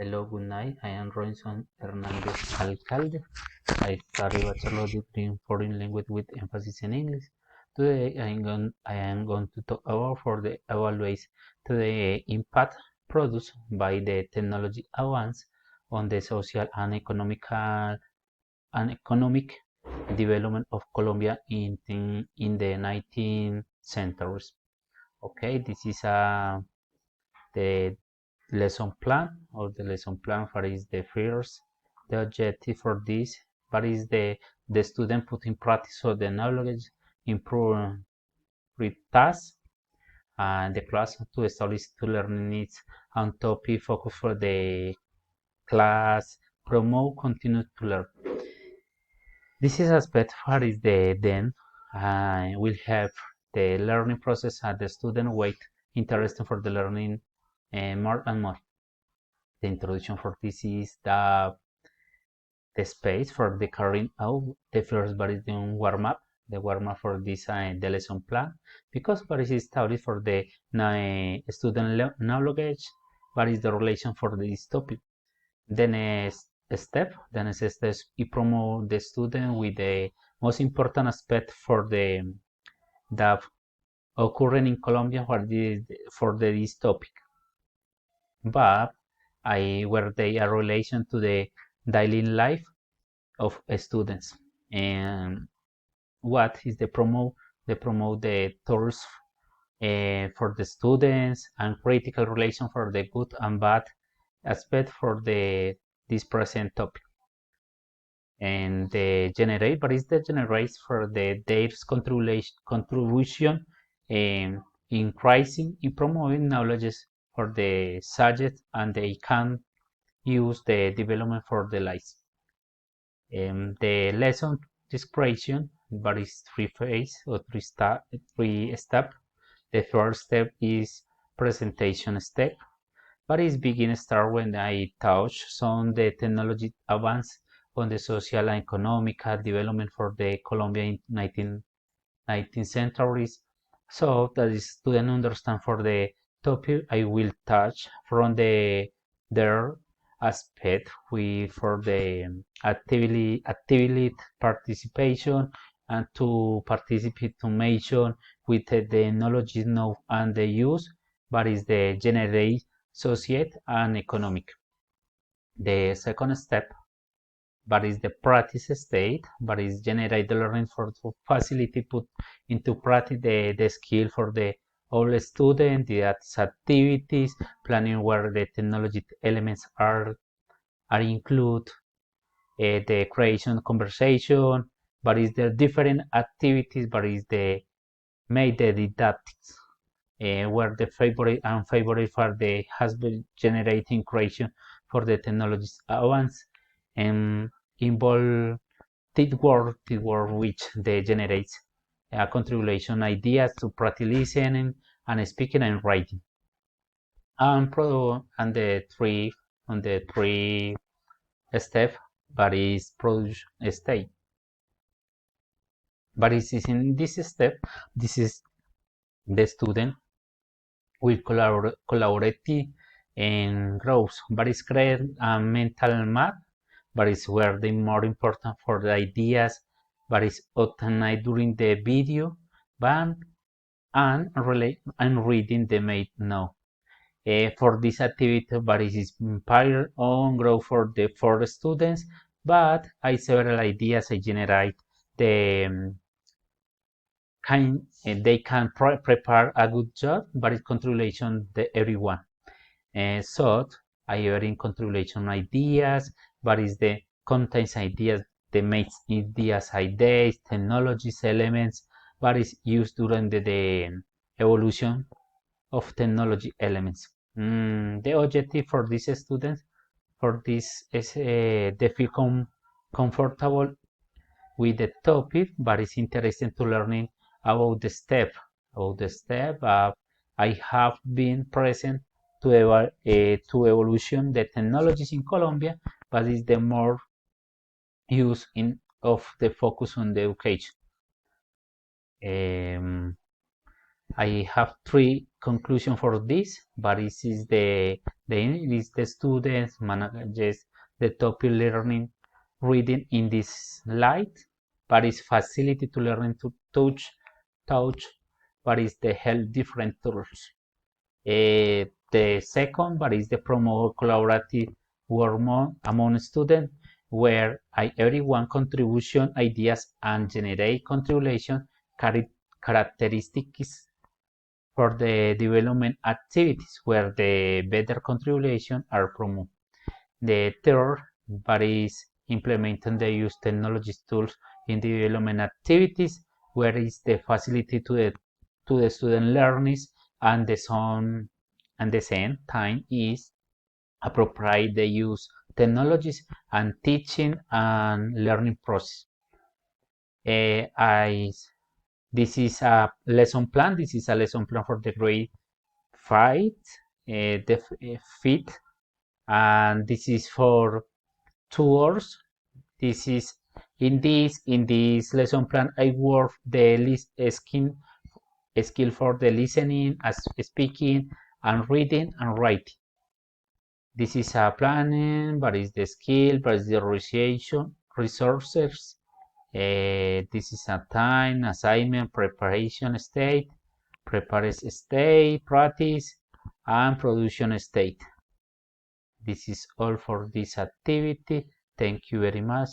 Hello, good night. I am Robinson Hernandez Alcalde. I study bachelor degree in foreign language with emphasis in English. Today I am going to talk about for the evaluate the impact produced by the technology advance on the social and economic development of Colombia in the 19th centuries. Okay, this is the lesson plan or the lesson plan for is the first the objective for this but is the student put in practice so the knowledge improve with tasks and the class to establish to learning needs and topic focus for the class promote continue to learn. This is aspect for is the then will help the learning process and the student wait interested for the learning more and more. The introduction for this is the space for the carrying out the first variation warm-up, the warm-up for design the lesson plan, because what is established for the student knowledge, what is the relation for this topic. The next step is promote the student with the most important aspect for the that occurring in Colombia for this topic. But where they are relation to the daily life of students and what is the promote the tools for the students and critical relation for the good and bad aspect for the this present topic and the generate but is the generates for the their contribution in increasing in promoting knowledge for the subject and they can use the development for the life. The lesson description varies three phase or three step. The first step is presentation step, but is begin start when I touch on the technology advance on the social and economic development for the Colombia in 19th centuries. So that is student understand for the topic I will touch from their aspect for the activity participation and to participate to mention with the knowledge know and the use, but is the generate society and economic. The second step but is the practice state, but is generate the learning for to facility put into practice the skill for the all student, the activities, planning where the technology elements are include the creation conversation, but is there different activities, but is the made the didactics where the favorite and favorite for the has been generating creation for the technologies advance and involve teamwork which they generate a contribution ideas to practice listening and speaking and writing and the three step but is produce state but is in this step this is the student will collaborate and growth but is create a mental map but it's where the more important for the ideas but it's often during the video but and reading the made now for this activity but it is inspired on growth for the students but I several ideas I generate the they can prepare a good job but it's contribution the everyone so I have in contribution ideas but is the contains ideas the makes ideas technologies elements but is used during the evolution of technology elements. The objective for these students for this is they feel comfortable with the topic but it's interesting to learning about the step I have been present to evolution the technologies in Colombia but is the more use in of the focus on the education. Um, I have three conclusions for this, but this is the students manages the topic learning reading in this slide, but it's facility to learning to touch, but is the help different tools. The second, but is the promote collaborative work among students, where everyone contribution ideas and generate contribution characteristics for the development activities where the better contribution are promoted. The third but is implementing the use technologies tools in development activities where is the facility to the student learners and the same time is appropriate the use technologies and teaching and learning process. I This is a lesson plan. This is a lesson plan for the grade 5, the fifth, and this is for 2 hours. This is in this lesson plan. I work the list skill for the listening, as speaking, and reading and writing. This is a planning, but is the skill, but is the resources. This is a time, assignment, preparation state, preparation state, practice, and production state. This is all for this activity. Thank you very much.